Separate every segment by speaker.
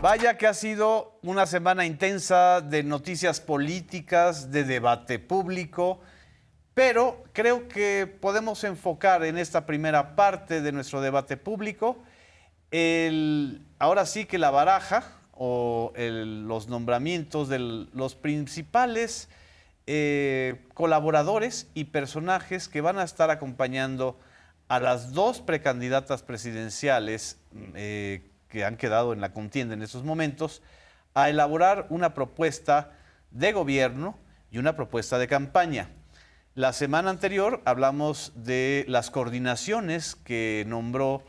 Speaker 1: Vaya que ha sido una semana intensa de noticias políticas, de debate público, pero creo que podemos enfocar en esta primera parte de nuestro debate público ahora sí que la baraja o los nombramientos de los principales colaboradores y personajes que van a estar acompañando a las dos precandidatas presidenciales que han quedado en la contienda en estos momentos, a elaborar una propuesta de gobierno y una propuesta de campaña. La semana anterior hablamos de las coordinaciones que nombró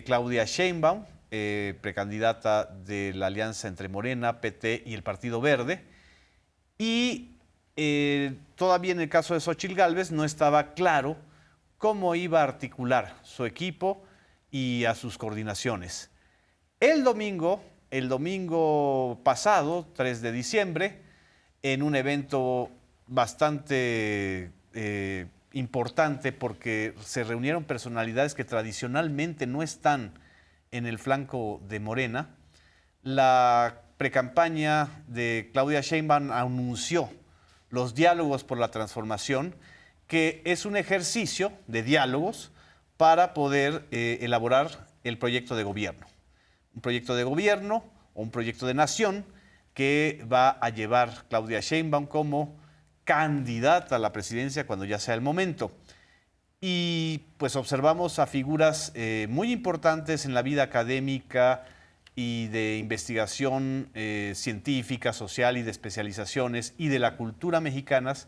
Speaker 1: Claudia Sheinbaum, precandidata de la alianza entre Morena, PT y el Partido Verde, y todavía en el caso de Xóchitl Gálvez no estaba claro cómo iba a articular su equipo y a sus coordinaciones. El domingo pasado, 3 de diciembre, en un evento bastante importante porque se reunieron personalidades que tradicionalmente no están en el flanco de Morena, la precampaña de Claudia Sheinbaum anunció los diálogos por la transformación, que es un ejercicio de diálogos para poder elaborar el proyecto de gobierno. Un proyecto de gobierno o un proyecto de nación que va a llevar Claudia Sheinbaum como candidata a la presidencia cuando ya sea el momento. Y pues observamos a figuras muy importantes en la vida académica y de investigación científica, social y de especializaciones y de la cultura mexicanas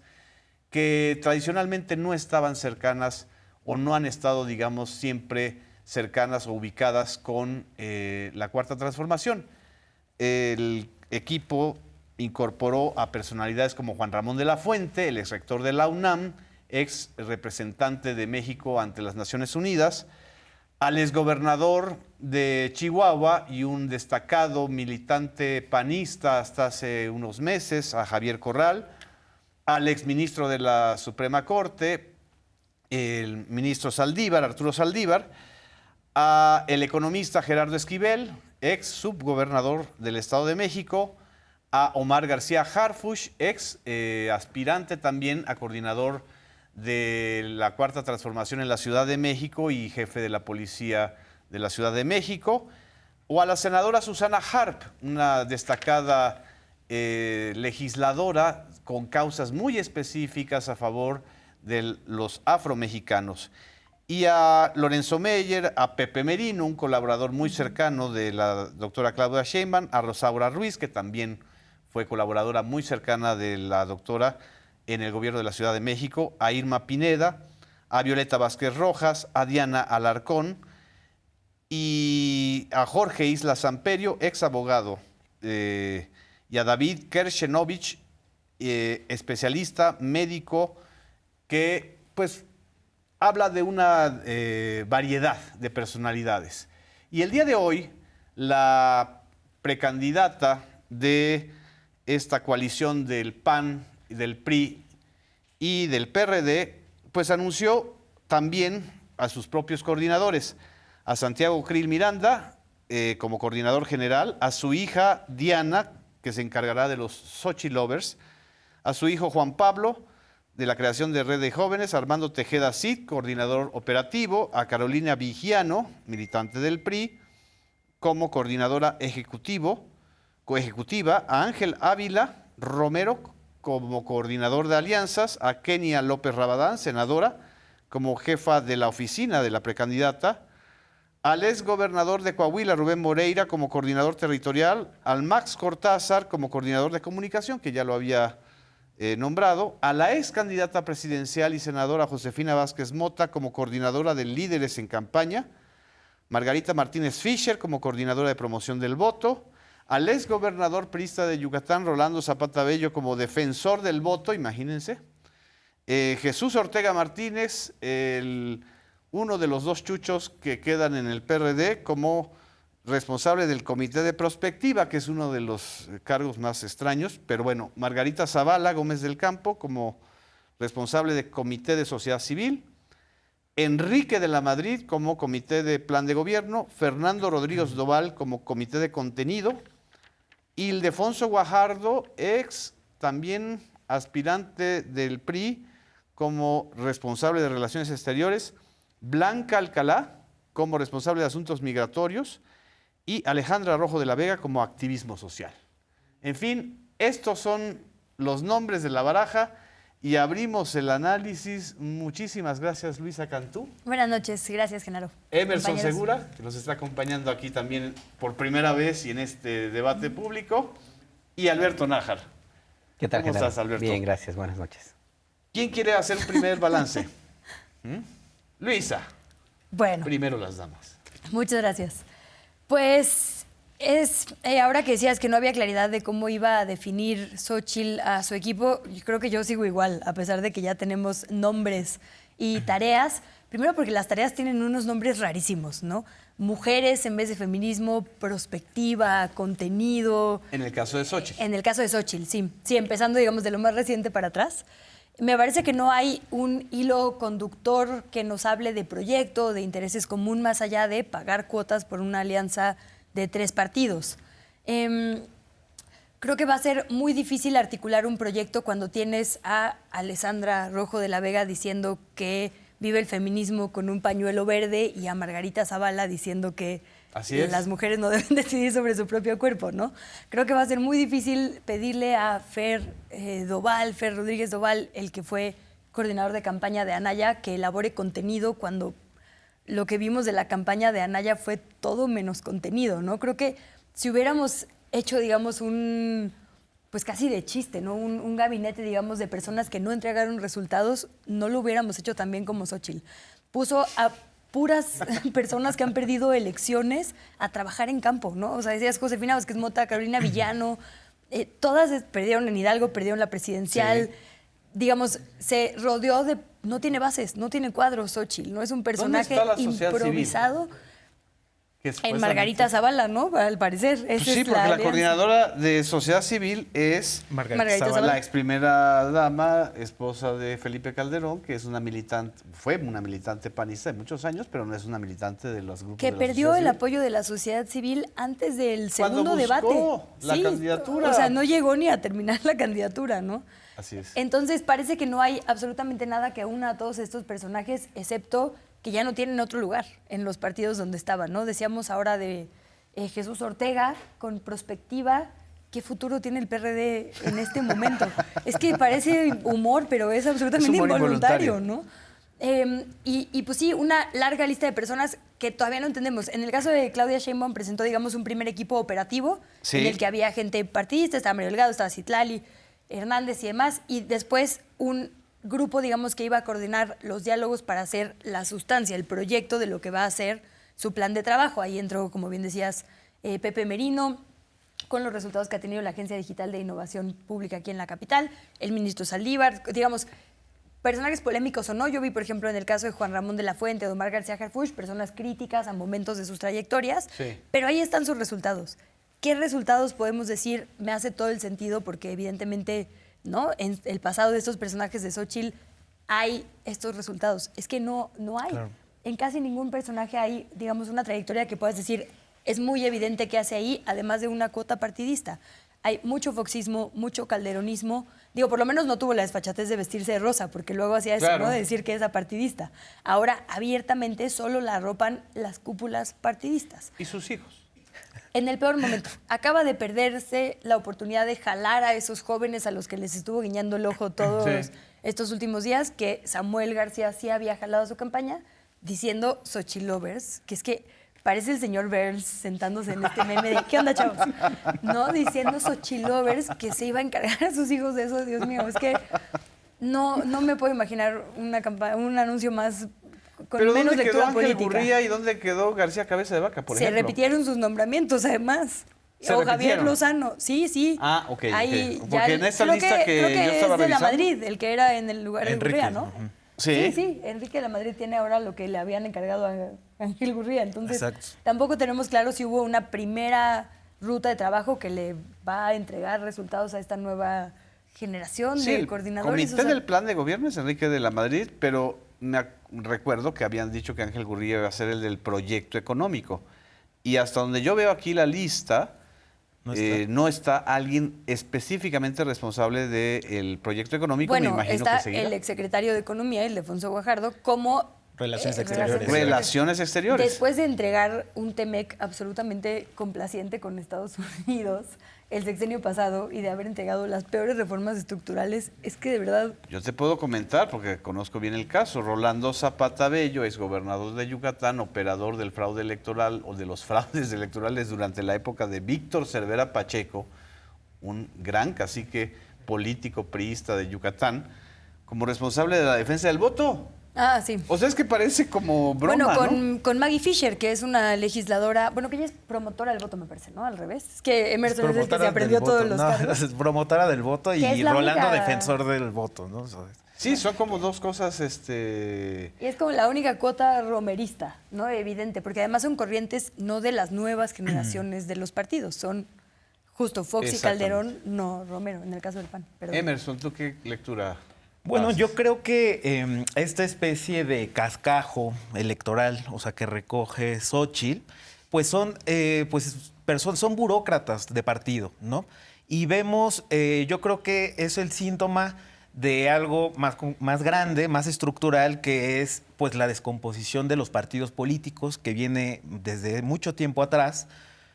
Speaker 1: que tradicionalmente no estaban cercanas o no han estado, digamos, siempre cercanas o ubicadas con la Cuarta Transformación. El equipo incorporó a personalidades como Juan Ramón de la Fuente, el exrector de la UNAM, ex representante de México ante las Naciones Unidas, al exgobernador de Chihuahua y un destacado militante panista hasta hace unos meses, a Javier Corral, al exministro de la Suprema Corte, el ministro Saldívar, Arturo Saldívar, a el economista Gerardo Esquivel, ex subgobernador del Estado de México, a Omar García Harfuch, ex aspirante también a coordinador de la Cuarta Transformación en la Ciudad de México y jefe de la Policía de la Ciudad de México, o a la senadora Susana Harp, una destacada legisladora con causas muy específicas a favor de los afromexicanos, y a Lorenzo Meyer, a Pepe Merino, un colaborador muy cercano de la doctora Claudia Sheinbaum, a Rosaura Ruiz, que también fue colaboradora muy cercana de la doctora en el gobierno de la Ciudad de México, a Irma Pineda, a Violeta Vázquez Rojas, a Diana Alarcón y a Jorge Isla Samperio, ex abogado, y a David Kershenovich, especialista médico que pues habla de una variedad de personalidades. Y el día de hoy, la precandidata de esta coalición del PAN, del PRI y del PRD, pues anunció también a sus propios coordinadores, a Santiago Krill Miranda como coordinador general, a su hija Diana, que se encargará de los Xochitl Lovers, a su hijo Juan Pablo, de la creación de Red de Jóvenes, Armando Tejeda Cid, coordinador operativo, a Carolina Vigiano, militante del PRI, como coordinadora coejecutiva, a Ángel Ávila Romero como coordinador de alianzas, a Kenia López Rabadán, senadora, como jefa de la oficina de la precandidata, al exgobernador de Coahuila, Rubén Moreira, como coordinador territorial, al Max Cortázar como coordinador de comunicación, que ya lo había nombrado, a la ex candidata presidencial y senadora Josefina Vázquez Mota como coordinadora de líderes en campaña, Margarita Martínez Fischer como coordinadora de promoción del voto, al ex gobernador priista de Yucatán, Rolando Zapata Bello, como defensor del voto, imagínense, Jesús Ortega Martínez, uno de los dos chuchos que quedan en el PRD, como responsable del Comité de Prospectiva, que es uno de los cargos más extraños, pero bueno, Margarita Zavala Gómez del Campo como responsable del Comité de Sociedad Civil, Enrique de la Madrid como comité de plan de gobierno, Fernando Rodríguez Doval como comité de contenido, Ildefonso Guajardo, ex también aspirante del PRI como responsable de Relaciones Exteriores, Blanca Alcalá como responsable de Asuntos Migratorios y Alejandra Rojo de la Vega como activismo social. En fin, estos son los nombres de la baraja y abrimos el análisis. Muchísimas gracias, Luisa Cantú.
Speaker 2: Buenas noches, gracias, Genaro.
Speaker 1: Emerson Segura, que nos está acompañando aquí también por primera vez y en este debate público. Y Alberto Nájar.
Speaker 3: ¿Qué tal,
Speaker 1: ¿Cómo
Speaker 3: Genaro?
Speaker 1: estás, Alberto?
Speaker 3: Bien, gracias. Buenas noches.
Speaker 1: ¿Quién quiere hacer el primer balance? Luisa.
Speaker 2: Bueno.
Speaker 1: Primero las damas.
Speaker 2: Muchas gracias. Pues ahora que decías que no había claridad de cómo iba a definir Xóchitl a su equipo, yo creo que yo sigo igual, a pesar de que ya tenemos nombres y tareas. Primero porque las tareas tienen unos nombres rarísimos, ¿no? Mujeres en vez de feminismo, prospectiva, contenido.
Speaker 1: En el caso de Xóchitl.
Speaker 2: En el caso de Xóchitl, sí. Sí, empezando, digamos, de lo más reciente para atrás. Me parece que no hay un hilo conductor que nos hable de proyecto, de intereses común, más allá de pagar cuotas por una alianza de 3 partidos. Creo que va a ser muy difícil articular un proyecto cuando tienes a Alejandra Rojo de la Vega diciendo que vive el feminismo con un pañuelo verde y a Margarita Zavala diciendo que las mujeres no deben decidir sobre su propio cuerpo, ¿no? Creo que va a ser muy difícil pedirle a Fer Rodríguez Doval, el que fue coordinador de campaña de Anaya, que elabore contenido cuando lo que vimos de la campaña de Anaya fue todo menos contenido, ¿no? Creo que si hubiéramos hecho, digamos, pues casi de chiste, ¿no? Un gabinete, digamos, de personas que no entregaron resultados, no lo hubiéramos hecho tan bien como Xóchitl. Puso a puras personas que han perdido elecciones a trabajar en campo, ¿no? O sea, decías Josefina Vázquez Mota, Carolina Villano, todas perdieron en Hidalgo, perdieron la presidencial. Sí. Digamos, se rodeó de... No tiene bases, no tiene cuadros Xóchitl, no es un personaje improvisado. En Margarita Zavala, ¿no? Al parecer.
Speaker 1: Pues sí, porque la coordinadora de Sociedad Civil es Margarita Zavala, la ex primera dama, esposa de Felipe Calderón, que es una militante, fue una militante panista de muchos años, pero no es una militante de los grupos
Speaker 2: que
Speaker 1: de la
Speaker 2: perdió
Speaker 1: sociedad
Speaker 2: el
Speaker 1: civil.
Speaker 2: Apoyo de la sociedad civil antes del segundo
Speaker 1: debate. La candidatura.
Speaker 2: O sea, no llegó ni a terminar la candidatura, ¿no?
Speaker 1: Así es.
Speaker 2: Entonces parece que no hay absolutamente nada que una a todos estos personajes, excepto que ya no tienen otro lugar en los partidos donde estaban, ¿no? Decíamos ahora de Jesús Ortega, con prospectiva. ¿Qué futuro tiene el PRD en este momento? Es que parece humor, pero es absolutamente involuntario, ¿no? Y pues sí, una larga lista de personas que todavía no entendemos. En el caso de Claudia Sheinbaum presentó, digamos, un primer equipo operativo en el que había gente partidista, estaba Mario Delgado, estaba Citlali, Hernández y demás, y después un grupo, digamos, que iba a coordinar los diálogos para hacer la sustancia, el proyecto de lo que va a ser su plan de trabajo. Ahí entró, como bien decías, Pepe Merino, con los resultados que ha tenido la Agencia Digital de Innovación Pública aquí en la capital, el ministro Saldívar, digamos, personajes polémicos o no. Yo vi, por ejemplo, en el caso de Juan Ramón de la Fuente, de Omar García Harfuch, personas críticas a momentos de sus trayectorias, pero ahí están sus resultados. ¿Qué resultados podemos decir? Me hace todo el sentido porque evidentemente, ¿no? En el pasado de estos personajes de Xóchitl hay estos resultados. Es que no hay. Claro. En casi ningún personaje hay, digamos, una trayectoria que puedas decir, es muy evidente que hace ahí, además de una cuota partidista. Hay mucho foxismo, mucho calderonismo. Digo, por lo menos no tuvo la desfachatez de vestirse de rosa, porque luego hacía eso, ¿no? De decir que es apartidista. Ahora, abiertamente, solo la arropan las cúpulas partidistas.
Speaker 1: ¿Y sus hijos?
Speaker 2: En el peor momento. Acaba de perderse la oportunidad de jalar a esos jóvenes a los que les estuvo guiñando el ojo todos estos últimos días, que Samuel García sí había jalado a su campaña, diciendo Xóchitl lovers, que es que parece el señor Burns sentándose en este meme de ¿qué onda, chavos? No, diciendo Xóchitl lovers, que se iba a encargar a sus hijos de eso. Dios mío, es que no me puedo imaginar un anuncio más... Con
Speaker 1: ¿pero
Speaker 2: menos
Speaker 1: dónde quedó
Speaker 2: lectura
Speaker 1: Ángel
Speaker 2: política.
Speaker 1: Gurría y dónde quedó García Cabeza de Vaca, por ejemplo?
Speaker 2: Se repitieron sus nombramientos, además. O Javier Lozano. Sí.
Speaker 1: Ah, ok.
Speaker 2: Ahí,
Speaker 1: okay. Porque en esta lista que yo estaba
Speaker 2: es de
Speaker 1: revisando...
Speaker 2: la Madrid, el que era en el lugar de Gurría, ¿no?
Speaker 1: Sí.
Speaker 2: Sí. Enrique de la Madrid tiene ahora lo que le habían encargado a Ángel Gurría. Entonces, tampoco tenemos claro si hubo una primera ruta de trabajo que le va a entregar resultados a esta nueva generación de coordinadores.
Speaker 1: El comité del plan de gobierno es Enrique de la Madrid, pero recuerdo que habían dicho que Ángel Gurría iba a ser el del proyecto económico. Y hasta donde yo veo aquí la lista, no está alguien específicamente responsable del proyecto económico. Me
Speaker 2: Bueno,
Speaker 1: imagino
Speaker 2: está
Speaker 1: que seguirá.
Speaker 2: el exsecretario de Economía, Ildefonso Guajardo, como
Speaker 3: Relaciones Exteriores.
Speaker 1: Relaciones Exteriores.
Speaker 2: Después de entregar un TEMEC absolutamente complaciente con Estados Unidos el sexenio pasado y de haber entregado las peores reformas estructurales, es que de verdad...
Speaker 1: Yo te puedo comentar, porque conozco bien el caso. Rolando Zapata Bello, exgobernador de Yucatán, operador del fraude electoral o de los fraudes electorales durante la época de Víctor Cervera Pacheco, un gran cacique político priista de Yucatán, como responsable de la defensa del voto.
Speaker 2: Ah, sí.
Speaker 1: O sea, es que parece como broma,
Speaker 2: Bueno,
Speaker 1: ¿no?
Speaker 2: con Maggie Fisher, que es una legisladora, bueno, que ella es promotora del voto, me parece, ¿no? Al revés. Es que Emerson es el que se
Speaker 3: Promotora
Speaker 2: aprendió
Speaker 3: del
Speaker 2: todos
Speaker 3: voto.
Speaker 2: los
Speaker 3: No,
Speaker 2: cargos.
Speaker 3: es promotora del voto
Speaker 2: Que es
Speaker 3: y
Speaker 2: la
Speaker 3: Rolando
Speaker 2: única-
Speaker 3: defensor del voto, ¿no? O sea,
Speaker 1: Sí, son como dos cosas,
Speaker 2: Y es como la única cuota romerista, ¿no? Evidente, porque además son corrientes no de las nuevas generaciones de los partidos, son justo Fox y
Speaker 1: Exactamente.
Speaker 2: Calderón, no Romero, en el caso del PAN. Pero
Speaker 1: Emerson, ¿tú qué lectura
Speaker 3: Bueno,
Speaker 1: haces?
Speaker 3: yo creo que esta especie de cascajo electoral, o sea, que recoge Xóchitl, pues son burócratas de partido, ¿no? Y vemos, yo creo que es el síntoma de algo más grande, más estructural, que es pues la descomposición de los partidos políticos que viene desde mucho tiempo atrás.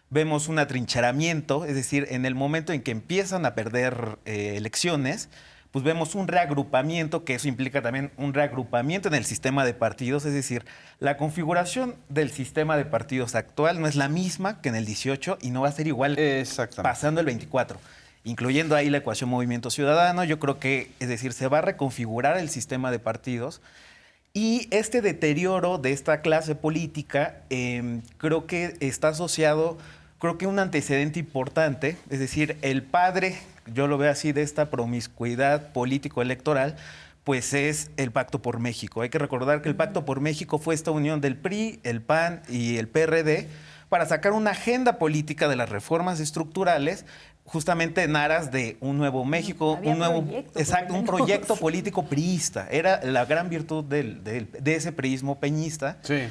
Speaker 3: Vemos un atrincheramiento, es decir, en el momento en que empiezan a perder elecciones, pues vemos un reagrupamiento, que eso implica también un reagrupamiento en el sistema de partidos, es decir, la configuración del sistema de partidos actual no es la misma que en el 18 y no va a ser igual
Speaker 1: Exactamente.
Speaker 3: pasando el 24, incluyendo ahí la ecuación Movimiento Ciudadano. Yo creo que, es decir, se va a reconfigurar el sistema de partidos. Y este deterioro de esta clase política creo que está asociado, creo que un antecedente importante, es decir, el padre, yo lo veo así, de esta promiscuidad político-electoral, pues es el Pacto por México. Hay que recordar que el Pacto por México fue esta unión del PRI, el PAN y el PRD para sacar una agenda política de las reformas estructurales, justamente en aras de un nuevo México,
Speaker 2: Había
Speaker 3: un nuevo,
Speaker 2: proyecto, por
Speaker 3: exacto,
Speaker 2: lo
Speaker 3: un
Speaker 2: menos.
Speaker 3: proyecto político priista. Era la gran virtud de ese priismo peñista.
Speaker 1: Sí.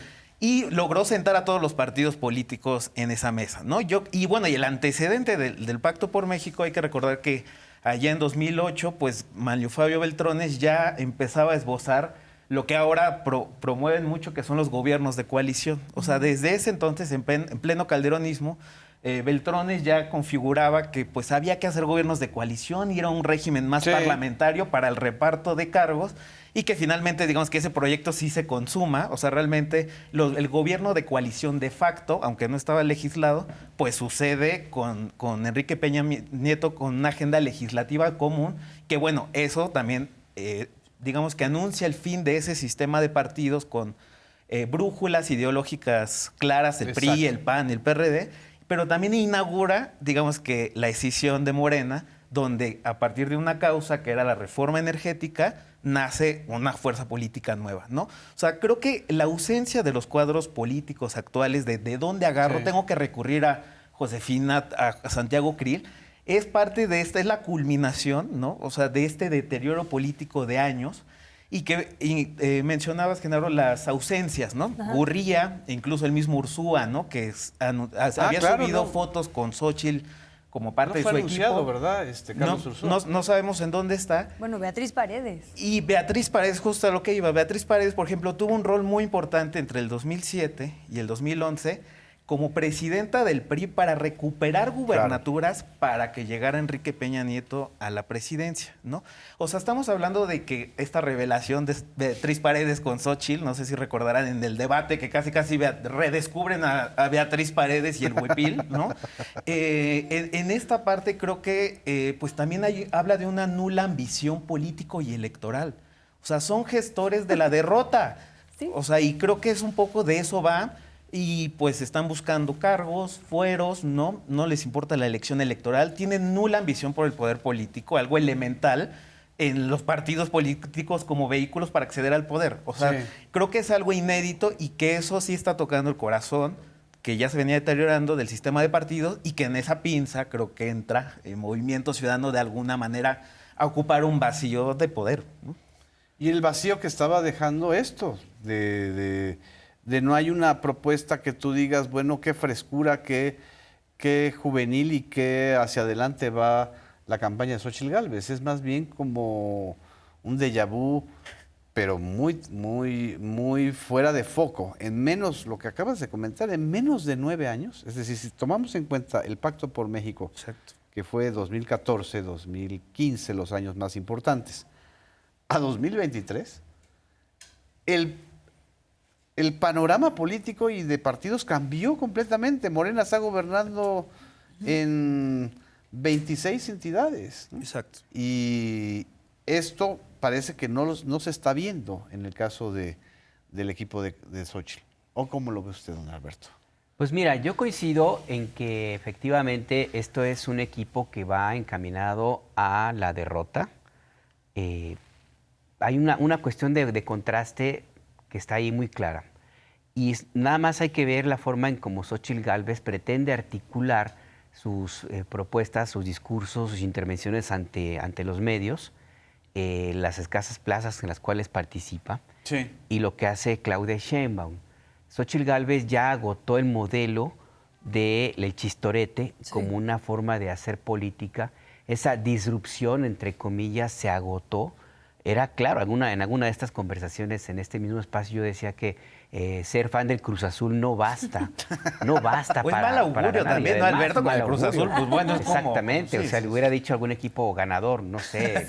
Speaker 3: Y logró sentar a todos los partidos políticos en esa mesa, ¿no? Y bueno, y el antecedente del Pacto por México, hay que recordar que allá en 2008, pues Manlio Fabio Beltrones ya empezaba a esbozar lo que ahora promueven mucho, que son los gobiernos de coalición. O sea, desde ese entonces, en pleno calderonismo, Beltrones ya configuraba que pues había que hacer gobiernos de coalición y era un régimen más
Speaker 1: Sí.
Speaker 3: parlamentario para el reparto de cargos, y que finalmente, digamos, que ese proyecto sí se consuma. O sea, realmente el gobierno de coalición de facto, aunque no estaba legislado, pues sucede con Enrique Peña Nieto, con una agenda legislativa común, que bueno, eso también, digamos, que anuncia el fin de ese sistema de partidos con brújulas ideológicas claras, el PRI,
Speaker 1: Exacto.
Speaker 3: el PAN, el PRD, pero también inaugura, digamos, que la escisión de Morena, donde a partir de una causa que era la reforma energética, nace una fuerza política nueva, ¿no? O sea, creo que la ausencia de los cuadros políticos actuales, de dónde agarro,
Speaker 1: Sí.
Speaker 3: tengo que recurrir a Josefina, a Santiago Krill, es parte de esta, es la culminación, ¿no? O sea, de este deterioro político de años. Y que mencionabas, Genaro, las ausencias, ¿no?
Speaker 2: Ajá.
Speaker 3: Gurría, incluso el mismo Ursúa, ¿no? Que había
Speaker 1: claro,
Speaker 3: subido
Speaker 1: no.
Speaker 3: fotos con Xóchitl como parte
Speaker 1: No
Speaker 3: de
Speaker 1: fue
Speaker 3: su
Speaker 1: anunciado,
Speaker 3: equipo.
Speaker 1: ¿verdad? Carlos
Speaker 3: No,
Speaker 1: Ursúa.
Speaker 3: no sabemos en dónde está.
Speaker 2: bueno, Beatriz Paredes.
Speaker 3: Y Beatriz Paredes, justo a lo que iba. Beatriz Paredes, por ejemplo, tuvo un rol muy importante entre el 2007 y el 2011 como presidenta del PRI para recuperar gubernaturas para que llegara Enrique Peña Nieto a la presidencia, ¿no? O sea, estamos hablando de que esta revelación de Beatriz Paredes con Xóchitl, no sé si recordarán en el debate que casi redescubren a Beatriz Paredes y el huipil, ¿no? En esta parte creo que pues también habla de una nula ambición político y electoral. O sea, son gestores de la derrota.
Speaker 2: Sí.
Speaker 3: O sea, y creo que es un poco de eso va. Y pues están buscando cargos, fueros, ¿no? No les importa la elección electoral. Tienen nula ambición por el poder político, algo elemental en los partidos políticos como vehículos para acceder al poder. O sea,
Speaker 1: Sí.
Speaker 3: creo que es algo inédito y que eso sí está tocando el corazón, que ya se venía deteriorando del sistema de partidos, y que en esa pinza creo que entra el Movimiento Ciudadano de alguna manera a ocupar un vacío de poder, ¿no?
Speaker 1: Y el vacío que estaba dejando esto, de no hay una propuesta que tú digas, bueno, qué frescura, qué juvenil y qué hacia adelante va la campaña de Xóchitl Gálvez. Es más bien como un déjà vu, pero muy, muy, muy fuera de foco. En menos, lo que acabas de comentar, en menos de 9 años, es decir, si tomamos en cuenta el Pacto por México,
Speaker 3: Exacto.
Speaker 1: que fue 2014, 2015, los años más importantes, a 2023, el panorama político y de partidos cambió completamente. Morena está gobernando en 26 entidades, ¿no?
Speaker 3: Exacto.
Speaker 1: Y esto parece que no se está viendo en el caso del equipo de Xóchitl. ¿O cómo lo ve usted, don Alberto?
Speaker 4: Pues mira, yo coincido en que efectivamente esto es un equipo que va encaminado a la derrota. Hay una cuestión de contraste que está ahí muy clara. Y nada más hay que ver la forma en cómo Xóchitl Gálvez pretende articular sus propuestas, sus discursos, sus intervenciones ante los medios, las escasas plazas en las cuales participa,
Speaker 1: Sí.
Speaker 4: y lo que hace Claudia Sheinbaum. Xóchitl Gálvez ya agotó el modelo del chistorete como una forma de hacer política. Esa disrupción, entre comillas, se agotó. Era claro, en alguna de estas conversaciones en este mismo espacio yo decía que ser fan del Cruz Azul no basta. No basta
Speaker 3: Pues
Speaker 4: para
Speaker 3: mal augurio
Speaker 4: ganar.
Speaker 3: también,
Speaker 4: Y
Speaker 3: ¿no,
Speaker 4: además,
Speaker 3: Alberto? Con
Speaker 4: mal
Speaker 3: el Cruz
Speaker 4: augurio.
Speaker 3: Azul, pues bueno, es como-
Speaker 4: Exactamente,
Speaker 3: sí,
Speaker 4: o sea,
Speaker 3: sí,
Speaker 4: le
Speaker 3: sí.
Speaker 4: hubiera dicho algún equipo ganador, no sé,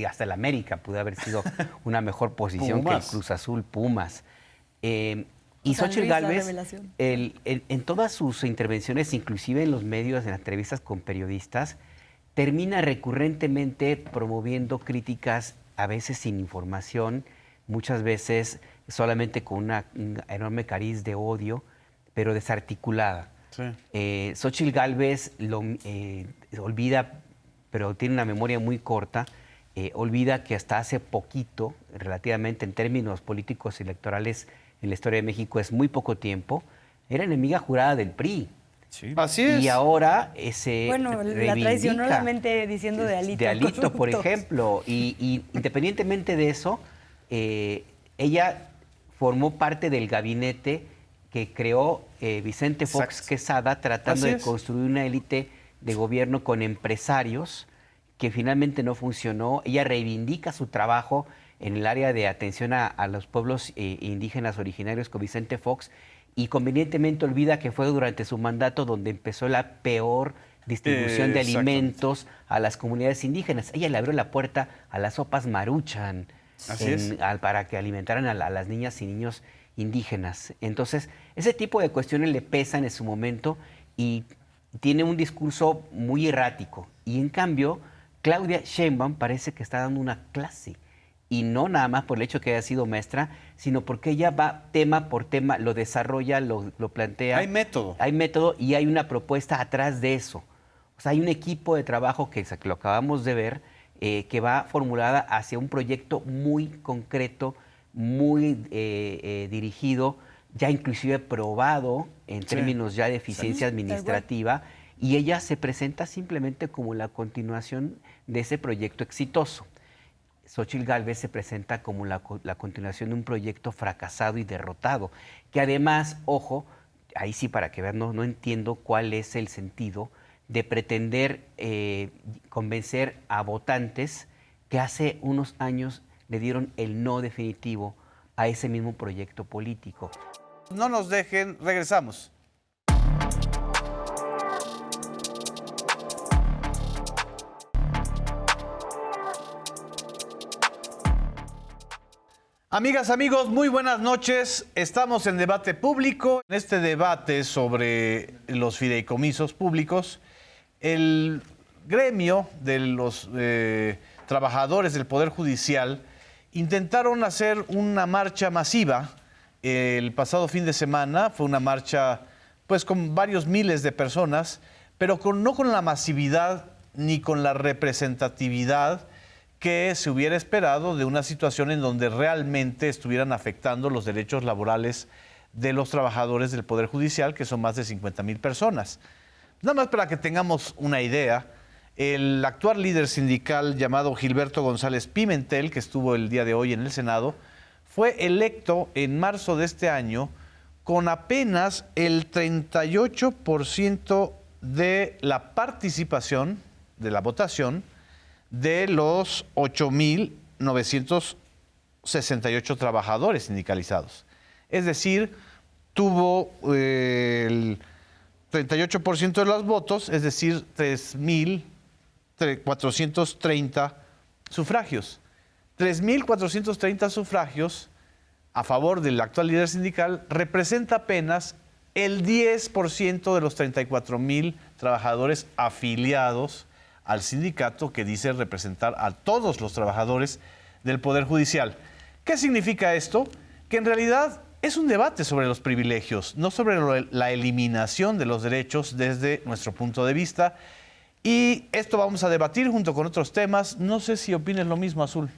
Speaker 4: hasta el América pudo haber sido una mejor posición que el
Speaker 1: Pumas.
Speaker 4: Cruz Azul, Pumas. Y
Speaker 2: San
Speaker 4: Xóchitl
Speaker 2: Luis, la
Speaker 4: Gálvez,
Speaker 2: revelación.
Speaker 4: en todas sus intervenciones, inclusive en los medios, en entrevistas con periodistas, termina recurrentemente promoviendo críticas, a veces sin información, muchas veces solamente con un enorme cariz de odio, pero desarticulada.
Speaker 1: Sí.
Speaker 4: Xóchitl Gálvez olvida, pero tiene una memoria muy corta, olvida que hasta hace poquito, relativamente en términos políticos y electorales en la historia de México, es muy poco tiempo, era enemiga jurada del PRI.
Speaker 3: Sí.
Speaker 1: Así es.
Speaker 4: Y ahora se
Speaker 2: Bueno, la
Speaker 4: reivindica
Speaker 2: traicionó la mente diciendo de Alito.
Speaker 4: de Alito, por
Speaker 2: corrupto.
Speaker 4: ejemplo. Y independientemente de eso, ella formó parte del gabinete que creó Vicente Fox
Speaker 3: Exacto.
Speaker 4: Quesada, tratando
Speaker 1: Así
Speaker 4: de
Speaker 1: es.
Speaker 4: construir una élite de gobierno con empresarios, que finalmente no funcionó. Ella reivindica su trabajo en el área de atención a los pueblos indígenas originarios con Vicente Fox, y convenientemente olvida que fue durante su mandato donde empezó la peor distribución de
Speaker 1: Exactamente.
Speaker 4: alimentos a las comunidades indígenas. Ella le abrió la puerta a las sopas Maruchan
Speaker 1: Así es.
Speaker 4: para que alimentaran a las niñas y niños indígenas. Entonces, ese tipo de cuestiones le pesan en su momento y tiene un discurso muy errático. Y en cambio, Claudia Sheinbaum parece que está dando una clase. Y no nada más por el hecho que haya sido maestra, sino porque ella va tema por tema, lo desarrolla, lo plantea.
Speaker 1: Hay método.
Speaker 4: Hay método y hay una propuesta atrás de eso. O sea, hay un equipo de trabajo que lo acabamos de ver, que va formulada hacia un proyecto muy concreto, muy dirigido, ya inclusive probado en términos ya de eficiencia administrativa, y ella se presenta simplemente como la continuación de ese proyecto exitoso. Xóchitl Gálvez se presenta como la continuación de un proyecto fracasado y derrotado, que además, ojo, ahí sí para que vean, no entiendo cuál es el sentido de pretender convencer a votantes que hace unos años le dieron el no definitivo a ese mismo proyecto político.
Speaker 1: No nos dejen, regresamos. Amigas, amigos, muy buenas noches. Estamos en debate público. En este debate sobre los fideicomisos públicos, el gremio de los trabajadores del Poder Judicial intentaron hacer una marcha masiva el pasado fin de semana. Fue una marcha pues con varios miles de personas, pero no con la masividad ni con la representatividad que se hubiera esperado de una situación en donde realmente estuvieran afectando los derechos laborales de los trabajadores del Poder Judicial, que son más de 50,000 personas. Nada más para que tengamos una idea, El actual líder sindical llamado Gilberto González Pimentel, que estuvo el día de hoy en el Senado, fue electo en marzo de este año con apenas el 38% de la participación, de la votación, de los 8,968 trabajadores sindicalizados. Es decir, tuvo el 38% de los votos, es decir, 3,430 sufragios. 3,430 sufragios a favor del actual líder sindical representa apenas el 10% de los 34,000 trabajadores afiliados al sindicato que dice representar a todos los trabajadores del Poder Judicial. ¿Qué significa esto? Que en realidad es un debate sobre los privilegios, no sobre la eliminación de los derechos desde nuestro punto de vista. Y esto vamos a debatir junto con otros temas. No sé si opines lo mismo, Azul.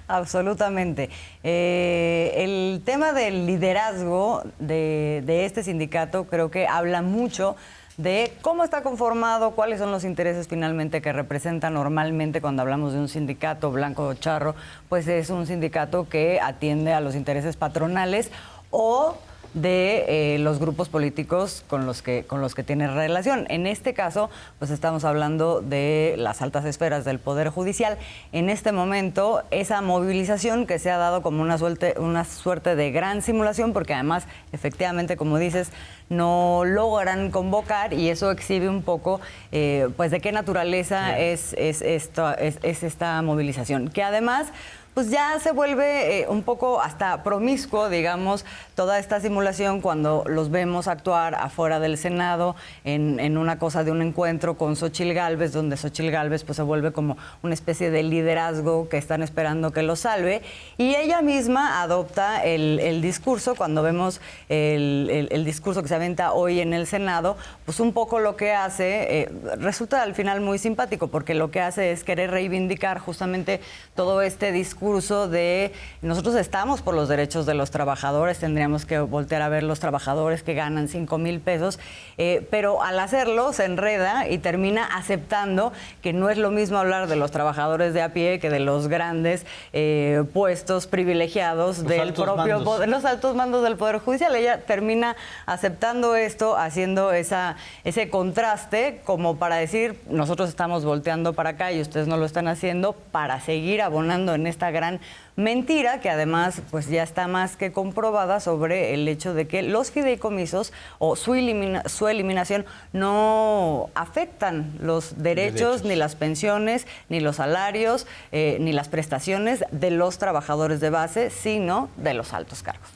Speaker 5: Absolutamente. El tema del liderazgo de este sindicato creo que habla mucho de cómo está conformado, cuáles son los intereses finalmente que representa normalmente cuando hablamos de un sindicato blanco o charro, pues es un sindicato que atiende a los intereses patronales o de los grupos políticos con los que tiene relación. En este caso, pues estamos hablando de las altas esferas del Poder Judicial. En este momento, esa movilización que se ha dado como una suerte de gran simulación, porque además, efectivamente, como dices, no logran convocar y eso exhibe un poco, pues, de qué naturaleza es esta movilización. Que además, pues ya se vuelve un poco hasta promiscuo, digamos, toda esta simulación cuando los vemos actuar afuera del Senado en una cosa de un encuentro con Xóchitl Gálvez, donde Xóchitl Gálvez pues se vuelve como una especie de liderazgo que están esperando que lo salve, y ella misma adopta el discurso. Cuando vemos el discurso que se aventa hoy en el Senado, pues un poco lo que hace, resulta al final muy simpático, porque lo que hace es querer reivindicar justamente todo este discurso de nosotros estamos por los derechos de los trabajadores, tendríamos que voltear a ver los trabajadores que ganan 5,000 pesos, pero al hacerlo se enreda y termina aceptando que no es lo mismo hablar de los trabajadores de a pie que de los grandes puestos privilegiados de los altos mandos del Poder Judicial. Ella termina aceptando esto, haciendo ese contraste como para decir, nosotros estamos volteando para acá y ustedes no lo están haciendo, para seguir abonando en esta gran mentira que además pues ya está más que comprobada sobre el hecho de que los fideicomisos o su eliminación no afectan los derechos, ni las pensiones, ni los salarios, ni las prestaciones de los trabajadores de base, sino de los altos cargos.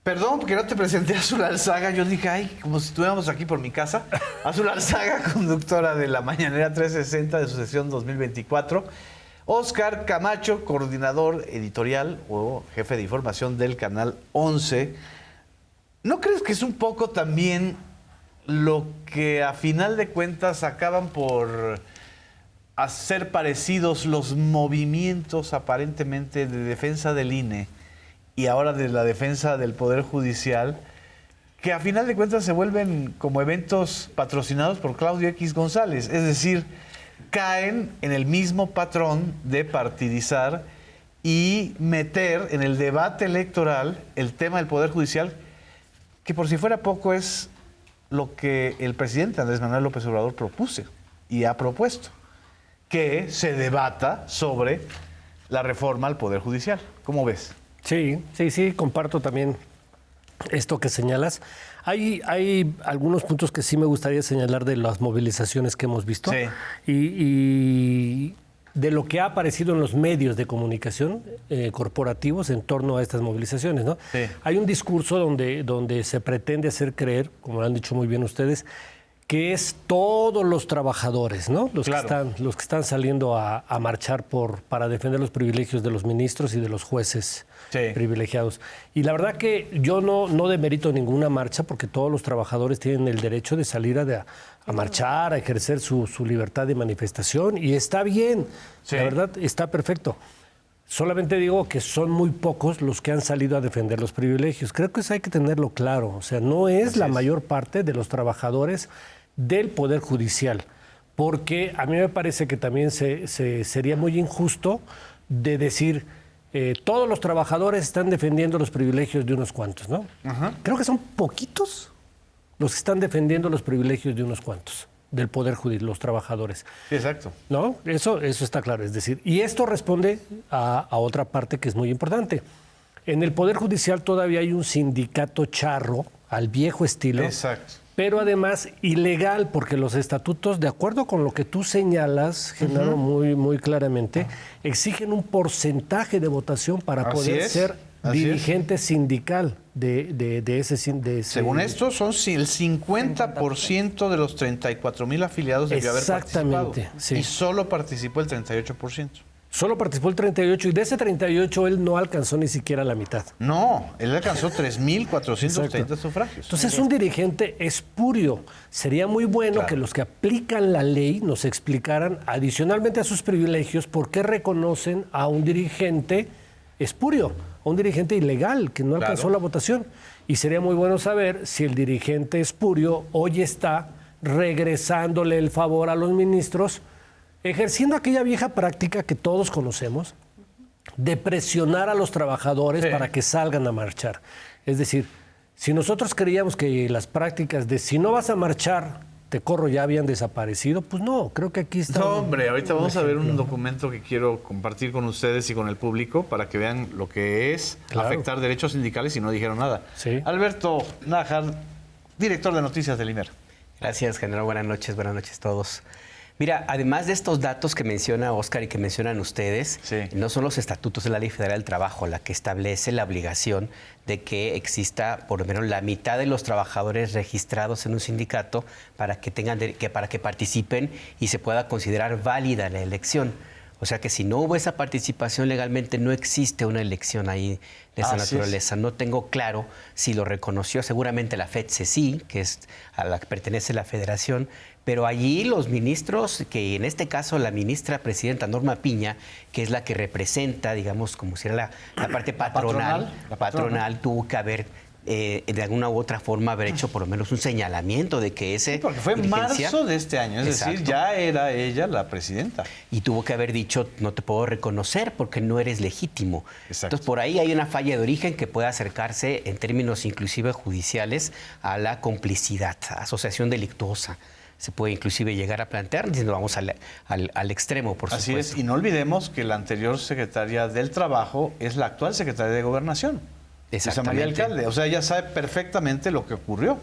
Speaker 1: Perdón, porque no te presenté a Azul Alzaga. Yo dije, ay, como si estuviéramos aquí por mi casa. Azul Alzaga, conductora de la Mañanera 360 de su sesión 2024. Óscar Camacho, coordinador editorial o jefe de información del Canal 11. ¿No crees que es un poco también lo que a final de cuentas acaban por hacer parecidos los movimientos aparentemente de defensa del INE y ahora de la defensa del Poder Judicial, que a final de cuentas se vuelven como eventos patrocinados por Claudio X González? Es decir, caen en el mismo patrón de partidizar y meter en el debate electoral el tema del Poder Judicial, que por si fuera poco es lo que el presidente Andrés Manuel López Obrador propuso y ha propuesto, que se debata sobre la reforma al Poder Judicial. ¿Cómo ves?
Speaker 6: Sí, comparto también esto que señalas. Hay algunos puntos que sí me gustaría señalar de las movilizaciones que hemos visto,
Speaker 1: sí,
Speaker 6: y de lo que ha aparecido en los medios de comunicación corporativos en torno a estas movilizaciones, ¿no?
Speaker 1: Sí.
Speaker 6: Hay un discurso donde se pretende hacer creer, como lo han dicho muy bien ustedes, que es todos los trabajadores, ¿no? Los que están saliendo a marchar para defender los privilegios de los ministros y de los jueces privilegiados. Y la verdad que yo no demerito ninguna marcha, porque todos los trabajadores tienen el derecho de salir a marchar, a ejercer su libertad de manifestación, y está bien, la verdad está perfecto. Solamente digo que son muy pocos los que han salido a defender los privilegios. Creo que eso hay que tenerlo claro. O sea, no es la mayor parte de los trabajadores del Poder Judicial. porque a mí me parece que también sería muy injusto de decir todos los trabajadores están defendiendo los privilegios de unos cuantos, ¿no? Creo que son poquitos los que están defendiendo los privilegios de unos cuantos, del Poder Judicial, los trabajadores.
Speaker 1: Sí, exacto.
Speaker 6: ¿No? Eso está claro. Es decir, y esto responde a otra parte que es muy importante. En el Poder Judicial todavía hay un sindicato charro, al viejo estilo.
Speaker 1: Exacto.
Speaker 6: Pero además ilegal, porque los estatutos, de acuerdo con lo que tú señalas, Genaro, muy claramente, exigen un porcentaje de votación para poder ser dirigente sindical de ese.
Speaker 1: Según esto, son el 50% de los 34,000 afiliados debió haber participado.
Speaker 6: Exactamente, sí.
Speaker 1: Y solo participó el 38%.
Speaker 6: Solo participó el 38% y de ese 38% él no alcanzó ni siquiera la mitad.
Speaker 1: No, él alcanzó 3,430 sufragios.
Speaker 6: Entonces, un dirigente espurio. Sería muy bueno que los que aplican la ley nos explicaran, adicionalmente a sus privilegios, por qué reconocen a un dirigente espurio, a un dirigente ilegal que no alcanzó la votación. Y sería muy bueno saber si el dirigente espurio hoy está regresándole el favor a los ministros, ejerciendo aquella vieja práctica que todos conocemos de presionar a los trabajadores para que salgan a marchar. Es decir, si nosotros creíamos que las prácticas de si no vas a marchar, te corro, ya habían desaparecido, pues no, creo que aquí está.
Speaker 1: No, hombre, ahorita vamos a ver un documento que quiero compartir con ustedes y con el público para que vean lo que es afectar derechos sindicales y no dijeron nada.
Speaker 6: Sí.
Speaker 1: Alberto Nájar, director de noticias del IMER.
Speaker 4: Gracias, general. Buenas noches a todos. Mira, además de estos datos que menciona Óscar y que mencionan ustedes, no son los estatutos de la Ley Federal del Trabajo la que establece la obligación de que exista por lo menos la mitad de los trabajadores registrados en un sindicato para que participen y se pueda considerar válida la elección. O sea que si no hubo esa participación legalmente, no existe una elección ahí de esa naturaleza. No tengo claro si lo reconoció, seguramente la FETSE sí, que es a la que pertenece la federación, pero allí los ministros, que en este caso la ministra presidenta Norma Piña, que es la que representa, digamos, como si era la parte patronal, tuvo que haber de alguna u otra forma haber hecho por lo menos un señalamiento de que ese...
Speaker 1: Sí, porque fue en marzo de este año, es decir, ya era ella la presidenta.
Speaker 4: Y tuvo que haber dicho, no te puedo reconocer porque no eres legítimo.
Speaker 1: Exacto.
Speaker 4: Entonces, por ahí hay una falla de origen que puede acercarse en términos inclusive judiciales a la complicidad, asociación delictuosa. Se puede inclusive llegar a plantear, diciendo vamos al extremo, por supuesto.
Speaker 1: Así es, y no olvidemos que la anterior secretaria del Trabajo es la actual secretaria de Gobernación. Luisa María Alcalde. O sea, ella sabe perfectamente lo que ocurrió.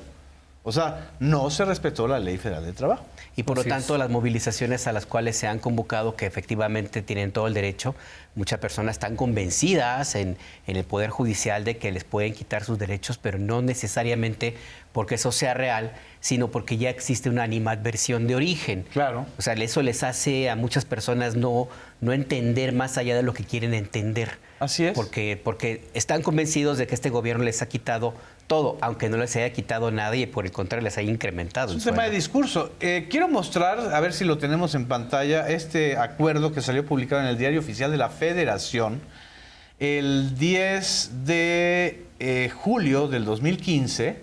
Speaker 1: O sea, no se respetó la Ley Federal del Trabajo.
Speaker 4: Y por lo tanto, las movilizaciones a las cuales se han convocado, que efectivamente tienen todo el derecho, muchas personas están convencidas en el Poder Judicial de que les pueden quitar sus derechos, pero no necesariamente porque eso sea real, sino porque ya existe una animadversión de origen.
Speaker 1: Claro.
Speaker 4: O sea, eso les hace a muchas personas no entender más allá de lo que quieren entender.
Speaker 1: Así es.
Speaker 4: Porque están convencidos de que este gobierno les ha quitado todo, aunque no les haya quitado nada y por el contrario les haya incrementado.
Speaker 1: Es un tema de discurso. Quiero mostrar, a ver si lo tenemos en pantalla, este acuerdo que salió publicado en el Diario Oficial de la Federación el 10 de julio del 2015.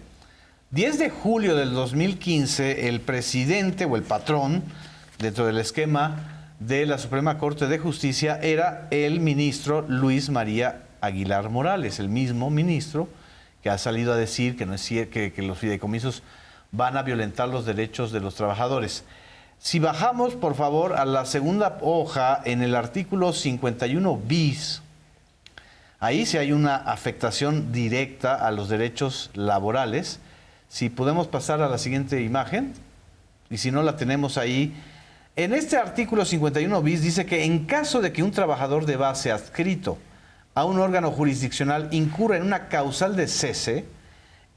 Speaker 1: 10 de julio del 2015, el presidente o el patrón dentro del esquema de la Suprema Corte de Justicia era el ministro Luis María Aguilar Morales, el mismo ministro que ha salido a decir que no es cierto, que los fideicomisos van a violentar los derechos de los trabajadores. Si bajamos, por favor, a la segunda hoja, en el artículo 51 bis, ahí sí hay una afectación directa a los derechos laborales. Si podemos pasar a la siguiente imagen, y si no la tenemos ahí. En este artículo 51 bis dice que en caso de que un trabajador de base adscrito a un órgano jurisdiccional incurra en una causal de cese,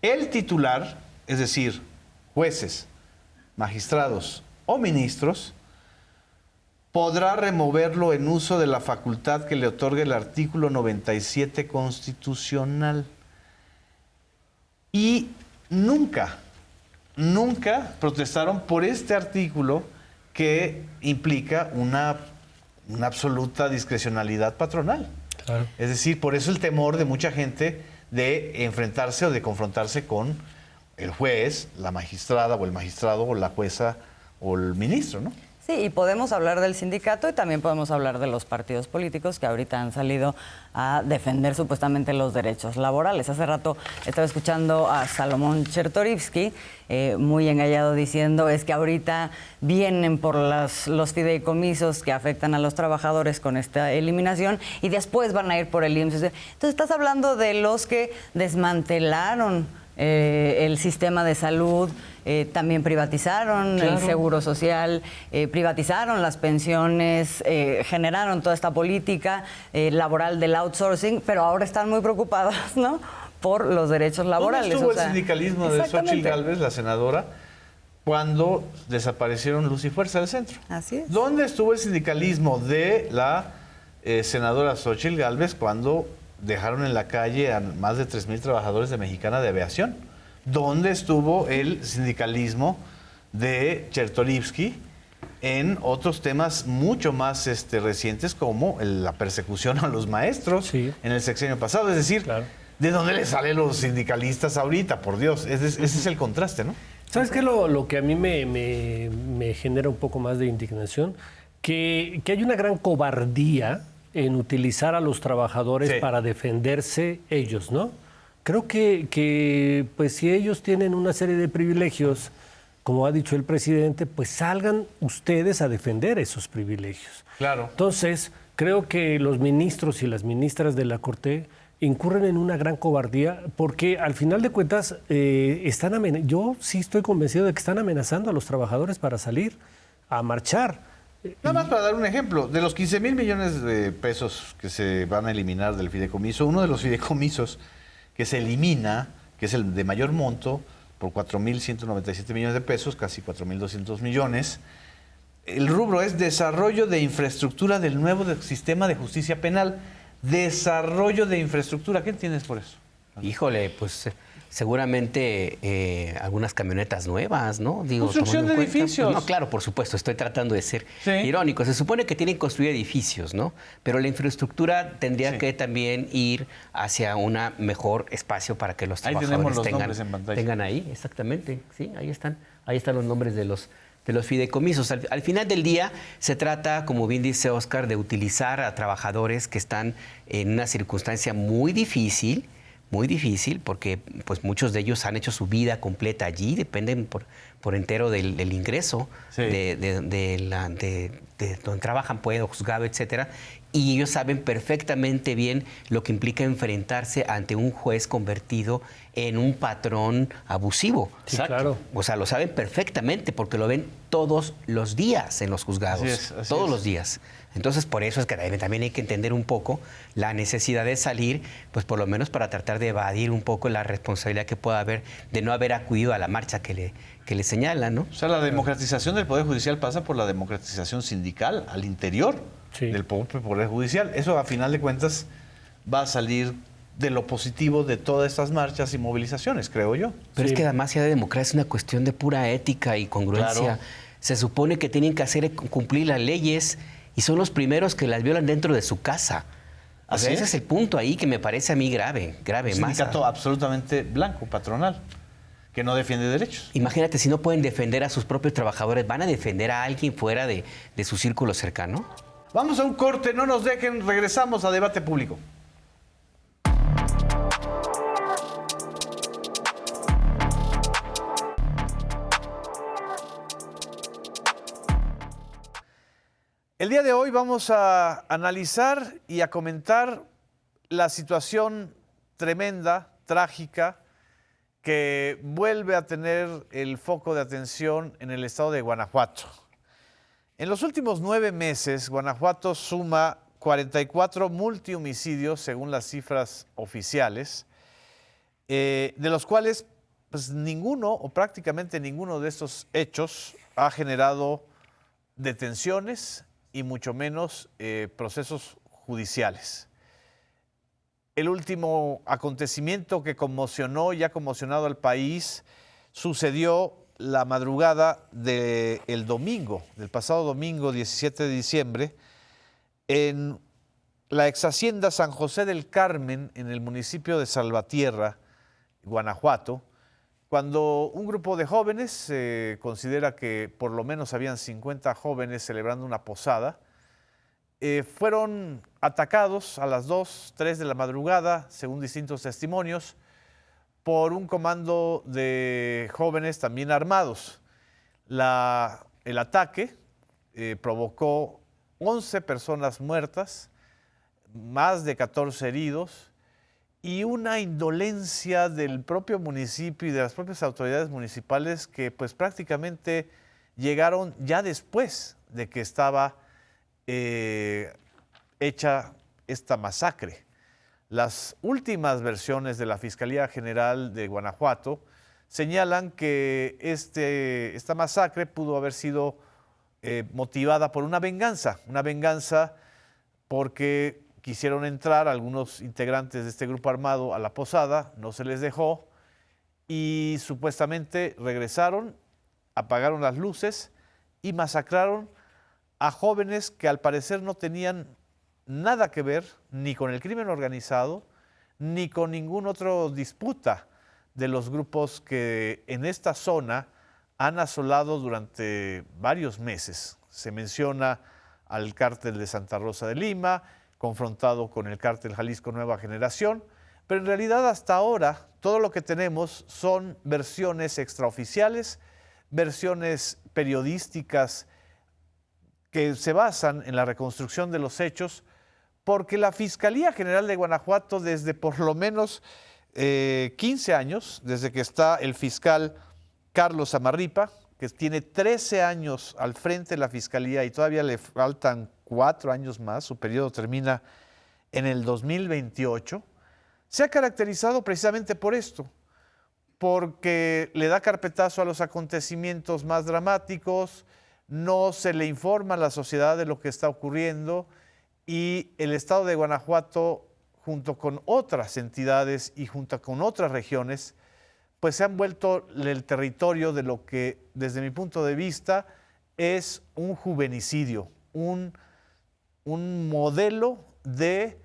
Speaker 1: el titular, es decir, jueces, magistrados o ministros, podrá removerlo en uso de la facultad que le otorgue el artículo 97 constitucional. Y nunca protestaron por este artículo que implica una absoluta discrecionalidad patronal.
Speaker 6: Claro.
Speaker 1: Es decir, por eso el temor de mucha gente de enfrentarse o de confrontarse con el juez, la magistrada o el magistrado o la jueza o el ministro, ¿no?
Speaker 5: Sí, y podemos hablar del sindicato y también podemos hablar de los partidos políticos que ahorita han salido a defender supuestamente los derechos laborales. Hace rato estaba escuchando a Salomón Chertorivsky, muy engallado, diciendo es que ahorita vienen por los fideicomisos que afectan a los trabajadores con esta eliminación y después van a ir por el IMSS. Entonces estás hablando de los que desmantelaron el sistema de salud, también privatizaron el seguro social, privatizaron las pensiones, generaron toda esta política laboral del outsourcing, pero ahora están muy preocupados, ¿no?, por los derechos laborales.
Speaker 1: ¿Dónde estuvo el sindicalismo de Xóchitl Gálvez, la senadora, cuando desaparecieron Luz y Fuerza del Centro?
Speaker 5: Así es.
Speaker 1: ¿Dónde estuvo el sindicalismo de la senadora Xóchitl Gálvez cuando dejaron en la calle a más de 3,000 trabajadores de Mexicana de Aviación? ¿Dónde estuvo el sindicalismo de Chertorivsky en otros temas mucho más recientes, como la persecución a los maestros en el sexenio pasado? Es decir, ¿de dónde les salen los sindicalistas ahorita? Por Dios, ese es el contraste, ¿no?
Speaker 6: ¿Sabes qué? Lo que a mí me genera un poco más de indignación, que hay una gran cobardía en utilizar a los trabajadores para defenderse ellos, ¿no? Creo que pues si ellos tienen una serie de privilegios, como ha dicho el presidente, pues salgan ustedes a defender esos privilegios.
Speaker 1: Claro.
Speaker 6: Entonces, creo que los ministros y las ministras de la Corte incurren en una gran cobardía porque al final de cuentas yo sí estoy convencido de que están amenazando a los trabajadores para salir a marchar.
Speaker 1: Nada más para dar un ejemplo, de los 15,000 millones de pesos que se van a eliminar del fideicomiso, uno de los fideicomisos que se elimina, que es el de mayor monto, por 4,197 millones de pesos, casi 4,200 millones, el rubro es desarrollo de infraestructura del nuevo sistema de justicia penal. Desarrollo de infraestructura, ¿qué entiendes por eso?
Speaker 4: Híjole, pues seguramente algunas camionetas nuevas, ¿no? Digo,
Speaker 1: construcción de edificios.
Speaker 4: No, claro, por supuesto, estoy tratando de ser irónico. Se supone que tienen que construir edificios, ¿no? Pero la infraestructura tendría que también ir hacia un mejor espacio para que los trabajadores tengan ahí, exactamente, sí, ahí están los nombres de los fideicomisos. Al final del día se trata, como bien dice Oscar, de utilizar a trabajadores que están en una circunstancia muy difícil, porque pues muchos de ellos han hecho su vida completa allí, dependen por entero del ingreso de donde trabajan, juzgado, etcétera, y ellos saben perfectamente bien lo que implica enfrentarse ante un juez convertido en un patrón abusivo.
Speaker 6: Sí, claro.
Speaker 4: O sea, lo saben perfectamente porque lo ven todos los días en los juzgados. Así es. Los días. Entonces, por eso es que también hay que entender un poco la necesidad de salir, pues por lo menos para tratar de evadir un poco la responsabilidad que pueda haber de no haber acudido a la marcha que le señalan, ¿no?
Speaker 1: O sea, la democratización del Poder Judicial pasa por la democratización sindical al interior del Poder Judicial. Eso, a final de cuentas, va a salir de lo positivo de todas estas marchas y movilizaciones, creo yo.
Speaker 4: Pero es que además ya de democracia es una cuestión de pura ética y congruencia. Claro. Se supone que tienen que cumplir las leyes y son los primeros que las violan dentro de su casa. O sea, ese es el punto ahí que me parece a mí grave.
Speaker 1: Un sindicato absolutamente blanco, patronal, que no defiende derechos.
Speaker 4: Imagínate, si no pueden defender a sus propios trabajadores, ¿van a defender a alguien fuera de su círculo cercano?
Speaker 1: Vamos a un corte, no nos dejen, regresamos a Debate Público. El día de hoy vamos a analizar y a comentar la situación tremenda, trágica, que vuelve a tener el foco de atención en el estado de Guanajuato. En los últimos 9 meses, Guanajuato suma 44 multihomicidios, según las cifras oficiales, de los cuales pues, ninguno o prácticamente ninguno de estos hechos ha generado detenciones y mucho menos procesos judiciales. El último acontecimiento que conmocionó y ha conmocionado al país sucedió la madrugada del domingo, del pasado domingo 17 de diciembre, en la ex hacienda San José del Carmen, en el municipio de Salvatierra, Guanajuato, Cuando un grupo de jóvenes, se considera que por lo menos habían 50 jóvenes celebrando una posada, fueron atacados a las 2, 3 de la madrugada, según distintos testimonios, por un comando de jóvenes también armados. El ataque provocó 11 personas muertas, más de 14 heridos, y una indolencia del propio municipio y de las propias autoridades municipales que pues prácticamente llegaron ya después de que estaba hecha esta masacre. Las últimas versiones de la Fiscalía General de Guanajuato señalan que esta masacre pudo haber sido motivada por una venganza porque quisieron entrar algunos integrantes de este grupo armado a la posada, no se les dejó y supuestamente regresaron, apagaron las luces y masacraron a jóvenes que al parecer no tenían nada que ver ni con el crimen organizado ni con ninguna otra disputa de los grupos que en esta zona han asolado durante varios meses. Se menciona al cártel de Santa Rosa de Lima, confrontado con el cártel Jalisco Nueva Generación, pero en realidad hasta ahora todo lo que tenemos son versiones extraoficiales, versiones periodísticas que se basan en la reconstrucción de los hechos, porque la Fiscalía General de Guanajuato desde por lo menos 15 años, desde que está el fiscal Carlos Amarripa, que tiene 13 años al frente de la Fiscalía y todavía le faltan 4 años más, su periodo termina en el 2028, se ha caracterizado precisamente por esto, porque le da carpetazo a los acontecimientos más dramáticos, no se le informa a la sociedad de lo que está ocurriendo y el estado de Guanajuato, junto con otras entidades y junto con otras regiones, pues se han vuelto el territorio de lo que, desde mi punto de vista, es un juvenicidio, un modelo de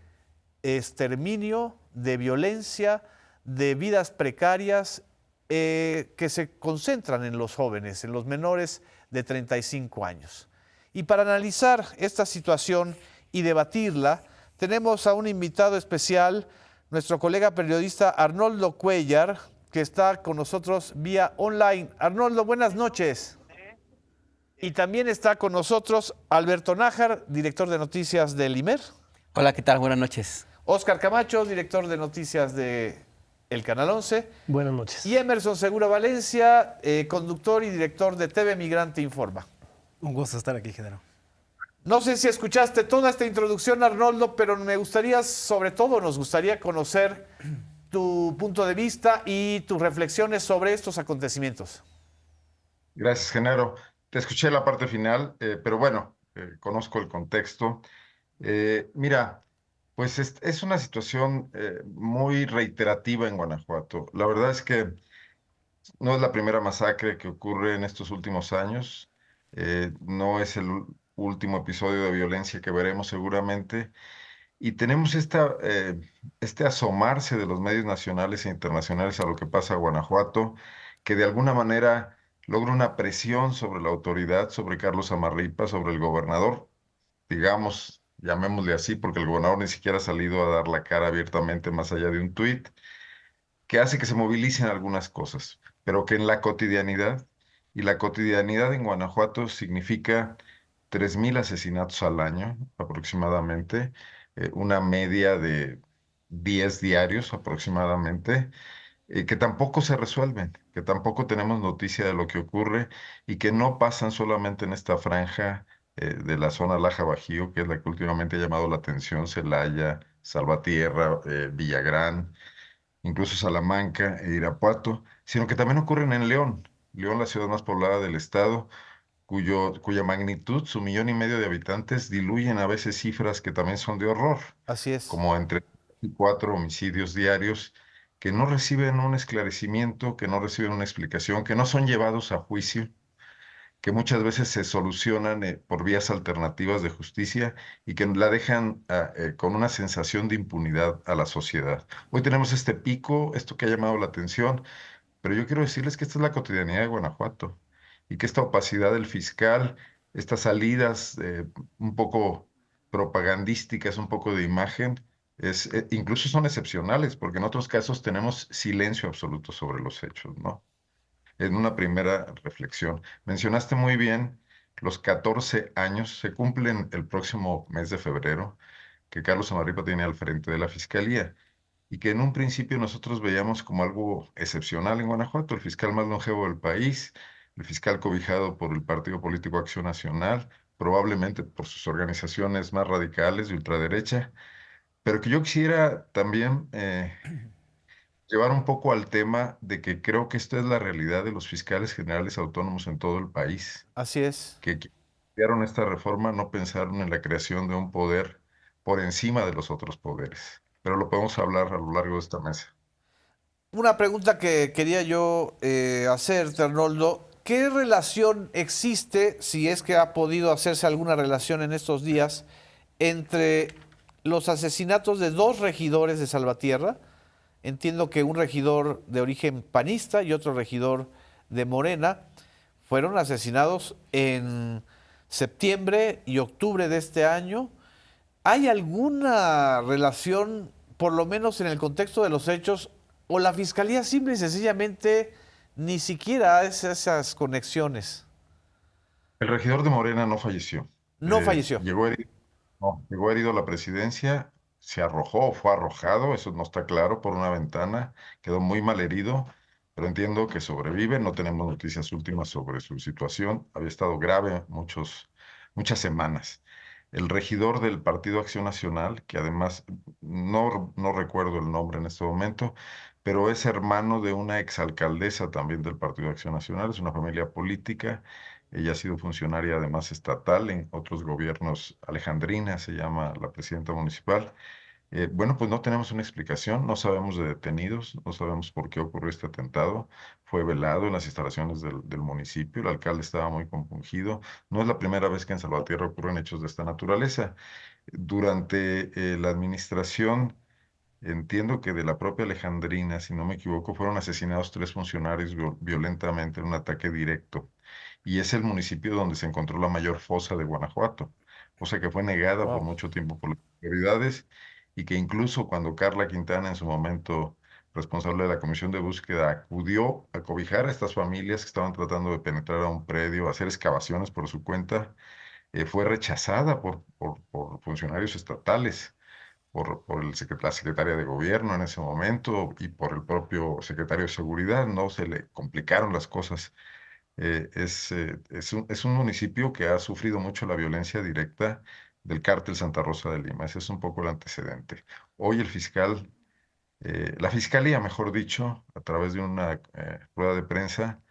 Speaker 1: exterminio, de violencia, de vidas precarias que se concentran en los jóvenes, en los menores de 35 años. Y para analizar esta situación y debatirla, tenemos a un invitado especial, nuestro colega periodista Arnoldo Cuellar, que está con nosotros vía online. Arnoldo, buenas noches. Y también está con nosotros Alberto Nájar, director de noticias del IMER.
Speaker 4: Hola, ¿qué tal? Buenas noches.
Speaker 1: Óscar Camacho, director de noticias de El Canal 11.
Speaker 6: Buenas noches.
Speaker 1: Y Emerson Segura Valencia, conductor y director de TV Migrante Informa.
Speaker 3: Un gusto estar aquí, Genaro.
Speaker 1: No sé si escuchaste toda esta introducción, Arnoldo, pero me gustaría, sobre todo, nos gustaría conocer tu punto de vista y tus reflexiones sobre estos acontecimientos.
Speaker 7: Gracias, Genaro. Te escuché la parte final, pero bueno, conozco el contexto. Mira, pues es una situación muy reiterativa en Guanajuato. La verdad es que no es la primera masacre que ocurre en estos últimos años. No es el último episodio de violencia que veremos seguramente. Y tenemos este asomarse de los medios nacionales e internacionales a lo que pasa en Guanajuato, que de alguna manera logra una presión sobre la autoridad, sobre Carlos Amarripa, sobre el gobernador, digamos, llamémosle así, porque el gobernador ni siquiera ha salido a dar la cara abiertamente más allá de un tuit, que hace que se movilicen algunas cosas, pero que en la cotidianidad, y la cotidianidad en Guanajuato significa 3,000 asesinatos al año aproximadamente, una media de 10 diarios aproximadamente, que tampoco se resuelven, que tampoco tenemos noticia de lo que ocurre y que no pasan solamente en esta franja de la zona Laja-Bajío, que es la que últimamente ha llamado la atención, Celaya, Salvatierra, Villagrán, incluso Salamanca e Irapuato, sino que también ocurren en León. León, la ciudad más poblada del estado, cuya magnitud, su 1,5 millones de habitantes, diluyen a veces cifras que también son de horror,
Speaker 1: Así es.
Speaker 7: como entre 4 homicidios diarios que no reciben un esclarecimiento, que no reciben una explicación, que no son llevados a juicio, que muchas veces se solucionan por vías alternativas de justicia y que la dejan con una sensación de impunidad a la sociedad. Hoy tenemos este pico, esto que ha llamado la atención, pero yo quiero decirles que esta es la cotidianidad de Guanajuato y que esta opacidad del fiscal, estas salidas un poco propagandísticas, un poco de imagen, incluso son excepcionales, porque en otros casos tenemos silencio absoluto sobre los hechos, ¿no? En una primera reflexión. Mencionaste muy bien los 14 años, se cumplen el próximo mes de febrero, que Carlos Amarripa tiene al frente de la Fiscalía y que en un principio nosotros veíamos como algo excepcional en Guanajuato, el fiscal más longevo del país, el fiscal cobijado por el partido político Acción Nacional, probablemente por sus organizaciones más radicales de ultraderecha, pero que yo quisiera también llevar un poco al tema de que creo que esta es la realidad de los fiscales generales autónomos en todo el país,
Speaker 1: Así es.
Speaker 7: que quienes crearon esta reforma no pensaron en la creación de un poder por encima de los otros poderes, pero lo podemos hablar a lo largo de esta mesa.
Speaker 1: Una pregunta que quería yo hacerte, Arnoldo. ¿Qué relación existe, si es que ha podido hacerse alguna relación en estos días, entre los asesinatos de 2 regidores de Salvatierra? Entiendo que un regidor de origen panista y otro regidor de Morena fueron asesinados en septiembre y octubre de este año. ¿Hay alguna relación, por lo menos en el contexto de los hechos, o la Fiscalía simple y sencillamente ni siquiera hace esas conexiones?
Speaker 7: El regidor de Morena no falleció.
Speaker 1: No falleció.
Speaker 7: Llegó herido, no, llegó herido a la presidencia, se arrojó o fue arrojado, eso no está claro, por una ventana, quedó muy mal herido, pero entiendo que sobrevive. No tenemos noticias últimas sobre su situación. Había estado grave muchas semanas. El regidor del Partido Acción Nacional, que además no recuerdo el nombre en este momento, pero es hermano de una exalcaldesa también del Partido Acción Nacional, es una familia política. Ella ha sido funcionaria además estatal en otros gobiernos. Alejandrina se llama la presidenta municipal. Bueno, pues no tenemos una explicación, no sabemos de detenidos, no sabemos por qué ocurrió este atentado. Fue velado en las instalaciones del municipio, el alcalde estaba muy compungido. No es la primera vez que en Salvatierra ocurren hechos de esta naturaleza. Durante la administración, entiendo que de la propia Alejandrina, si no me equivoco, fueron asesinados 3 funcionarios violentamente en un ataque directo. Y es el municipio donde se encontró la mayor fosa de Guanajuato, cosa que fue negada por
Speaker 6: Wow.
Speaker 7: mucho tiempo por las autoridades y que incluso cuando Carla Quintana, en su momento responsable de la comisión de búsqueda, acudió a cobijar a estas familias que estaban tratando de penetrar a un predio, a hacer excavaciones por su cuenta, fue rechazada por funcionarios estatales, la secretaria de gobierno en ese momento y por el propio secretario de seguridad. No se le complicaron las cosas. Es un municipio que ha sufrido mucho la violencia directa del cártel Santa Rosa de Lima. Ese es un poco el antecedente. Hoy la fiscalía, mejor dicho, a través de una rueda de prensa,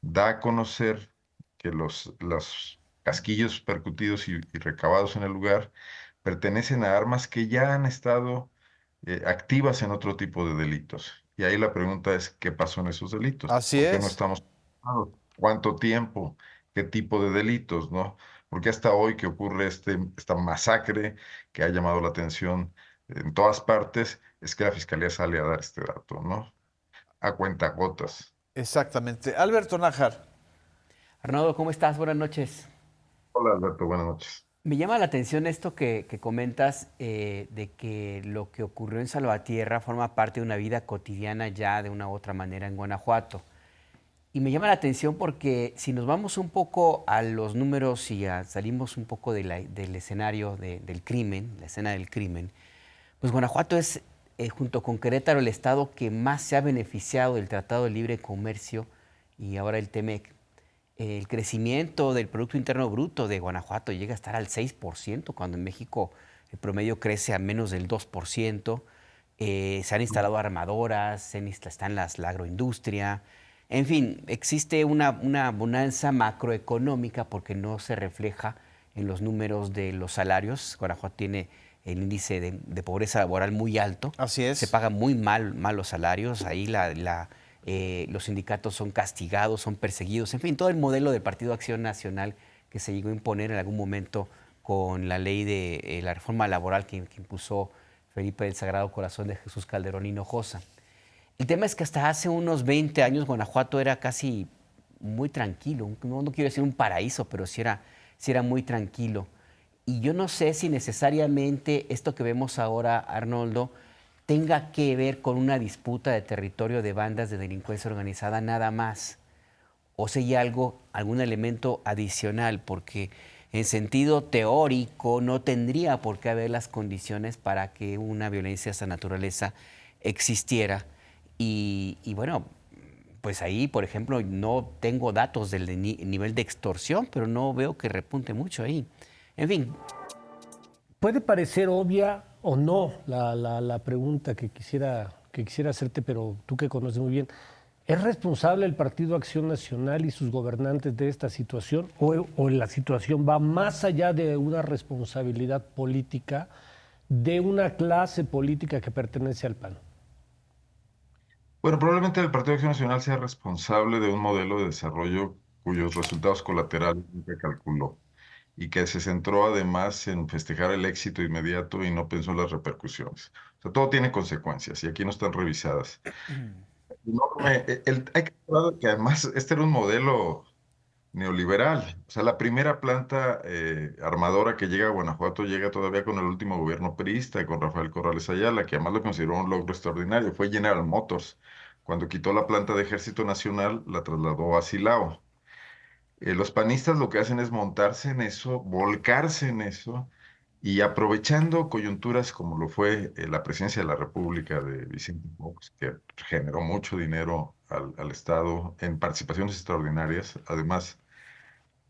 Speaker 7: da a conocer que los casquillos percutidos y recabados en el lugar pertenecen a armas que ya han estado activas en otro tipo de delitos. Y ahí la pregunta es, ¿qué pasó en esos delitos?
Speaker 1: Así
Speaker 7: ¿Por qué no
Speaker 1: es.
Speaker 7: estamos cuánto tiempo, qué tipo de delitos, ¿no? Porque hasta hoy que ocurre esta masacre que ha llamado la atención en todas partes, es que la fiscalía sale a dar este dato, ¿no? A cuentagotas.
Speaker 1: Exactamente. Alberto Nájar.
Speaker 4: Arnoldo, ¿cómo estás? Buenas noches.
Speaker 7: Hola Alberto, buenas noches.
Speaker 4: Me llama la atención esto que comentas de que lo que ocurrió en Salvatierra forma parte de una vida cotidiana ya de una u otra manera en Guanajuato. Y me llama la atención porque si nos vamos un poco a los números y salimos un poco del escenario del crimen, la escena del crimen, pues Guanajuato es, junto con Querétaro, el estado que más se ha beneficiado del Tratado de Libre Comercio y ahora el TEMEC. El crecimiento del Producto Interno Bruto de Guanajuato llega a estar al 6%, cuando en México el promedio crece a menos del 2%. Se han instalado armadoras, está en la agroindustria. En fin, existe una bonanza macroeconómica porque no se refleja en los números de los salarios. Guanajuato tiene el índice de pobreza laboral muy alto.
Speaker 1: Así es.
Speaker 4: Se pagan muy mal los salarios. Ahí los sindicatos son castigados, son perseguidos. En fin, todo el modelo del Partido Acción Nacional que se llegó a imponer en algún momento con la ley de la reforma laboral que impuso Felipe del Sagrado Corazón de Jesús Calderón Hinojosa. El tema es que hasta hace unos 20 años Guanajuato era casi muy tranquilo. No quiero decir un paraíso, pero sí era muy tranquilo. Y yo no sé si necesariamente esto que vemos ahora, Arnoldo, tenga que ver con una disputa de territorio de bandas de delincuencia organizada nada más. O si hay algún elemento adicional, porque en sentido teórico no tendría por qué haber las condiciones para que una violencia de esa naturaleza existiera. Y bueno, pues ahí, por ejemplo, no tengo datos del nivel de extorsión, pero no veo que repunte mucho ahí. En fin.
Speaker 6: Puede parecer obvia o no la pregunta que quisiera hacerte, pero tú que conoces muy bien. ¿Es responsable el Partido Acción Nacional y sus gobernantes de esta situación o la situación va más allá de una responsabilidad política de una clase política que pertenece al PAN?
Speaker 7: Bueno, probablemente el Partido Acción Nacional sea responsable de un modelo de desarrollo cuyos resultados colaterales nunca calculó y que se centró además en festejar el éxito inmediato y no pensó en las repercusiones. O sea, todo tiene consecuencias y aquí no están revisadas. Hay que recordar que además este era un modelo neoliberal. O sea, la primera planta armadora que llega a Guanajuato llega todavía con el último gobierno priista, con Rafael Corrales Ayala, que además lo consideró un logro extraordinario. Fue General Motors. Cuando quitó la planta de Ejército Nacional, la trasladó a Silao. Los panistas lo que hacen es montarse en eso, volcarse en eso, y aprovechando coyunturas como lo fue la presidencia de la República de Vicente Fox, que generó mucho dinero al Estado en participaciones extraordinarias. Además,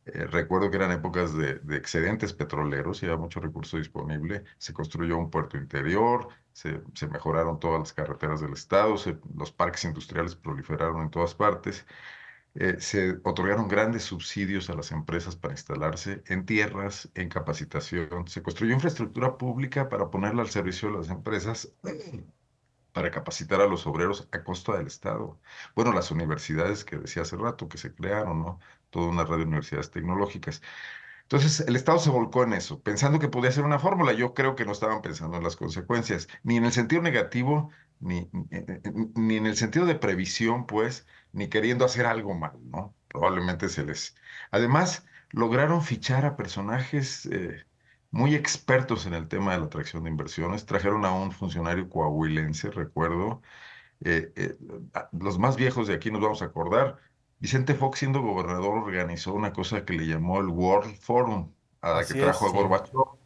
Speaker 7: recuerdo que eran épocas de excedentes petroleros y había mucho recurso disponible. Se construyó un puerto interior, se mejoraron todas las carreteras del Estado, los parques industriales proliferaron en todas partes. Se otorgaron grandes subsidios a las empresas para instalarse en tierras, en capacitación. Se construyó infraestructura pública para ponerla al servicio de las empresas, para capacitar a los obreros a costa del Estado. Bueno, las universidades que decía hace rato que se crearon, ¿no? Toda una red de universidades tecnológicas. Entonces, el Estado se volcó en eso, pensando que podía ser una fórmula. Yo creo que no estaban pensando en las consecuencias, ni en el sentido negativo, ni en el sentido de previsión, pues, ni queriendo hacer algo mal, ¿no? Probablemente se les... Además, lograron fichar a personajes muy expertos en el tema de la atracción de inversiones. Trajeron a un funcionario coahuilense, recuerdo. eh, eh, los más viejos de aquí nos vamos a acordar. Vicente Fox, siendo gobernador, organizó una cosa que le llamó el World Forum, a la que
Speaker 1: Así es,
Speaker 7: trajo a
Speaker 1: sí.
Speaker 7: Gorbachov.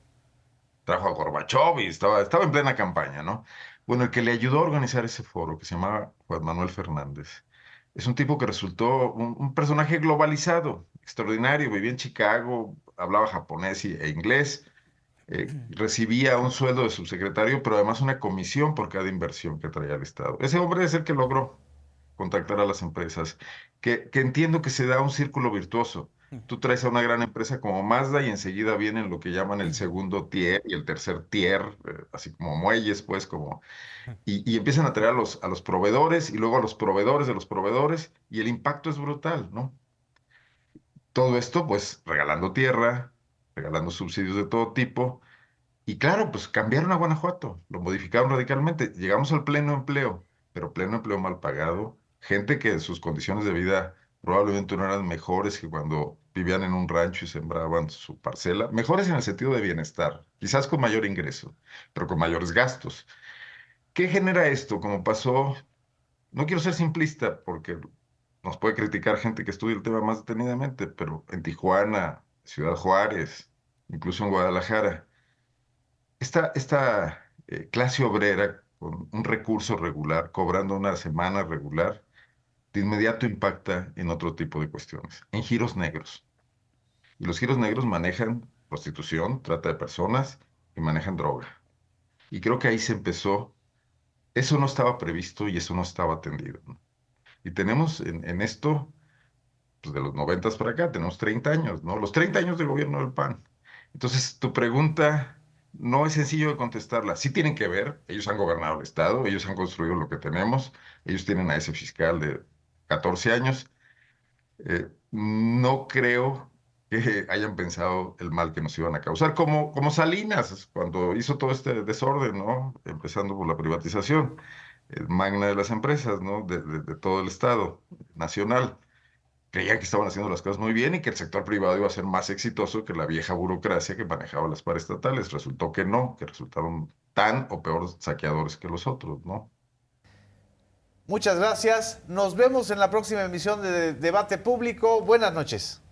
Speaker 7: Trajo a Gorbachov y estaba en plena campaña, ¿no? Bueno, el que le ayudó a organizar ese foro, que se llamaba Juan Manuel Fernández, es un tipo que resultó un personaje globalizado, extraordinario, vivía en Chicago, hablaba japonés e inglés, recibía un sueldo de subsecretario, pero además una comisión por cada inversión que traía el Estado. Ese hombre es el que logró contactar a las empresas, que entiendo que se da un círculo virtuoso. Tú traes a una gran empresa como Mazda y enseguida vienen lo que llaman el segundo tier y el tercer tier, así como muelles, pues, y empiezan a traer a los proveedores y luego a los proveedores de los proveedores y el impacto es brutal, ¿no? Todo esto, pues, regalando tierra, regalando subsidios de todo tipo. Y claro, pues cambiaron a Guanajuato, lo modificaron radicalmente. Llegamos al pleno empleo, pero pleno empleo mal pagado. Gente que sus condiciones de vida probablemente no eran mejores que cuando vivían en un rancho y sembraban su parcela. Mejores en el sentido de bienestar, quizás con mayor ingreso, pero con mayores gastos. ¿Qué genera esto? Como pasó, no quiero ser simplista porque nos puede criticar gente que estudia el tema más detenidamente, pero en Tijuana, Ciudad Juárez, incluso en Guadalajara. Esta clase obrera con un recurso regular, cobrando una semana regular, de inmediato impacta en otro tipo de cuestiones, en giros negros. Y los giros negros manejan prostitución, trata de personas y manejan droga. Y creo que ahí se empezó, eso no estaba previsto y eso no estaba atendido, ¿no? Y tenemos en esto, pues de los 90 para acá, tenemos 30 años, ¿no? Los 30 años de gobierno del PAN. Entonces, tu pregunta no es sencillo de contestarla. Sí tienen que ver, ellos han gobernado el Estado, ellos han construido lo que tenemos, ellos tienen a ese fiscal de 14 años. No creo que hayan pensado el mal que nos iban a causar, como Salinas, cuando hizo todo este desorden, ¿no? Empezando por la privatización. magna de las empresas, ¿no? De todo el Estado nacional. Creían que estaban haciendo las cosas muy bien y que el sector privado iba a ser más exitoso que la vieja burocracia que manejaba las paraestatales. Resultó que no, que resultaron tan o peor saqueadores que los otros, ¿no?
Speaker 1: Muchas gracias. Nos vemos en la próxima emisión de Debate Público. Buenas noches.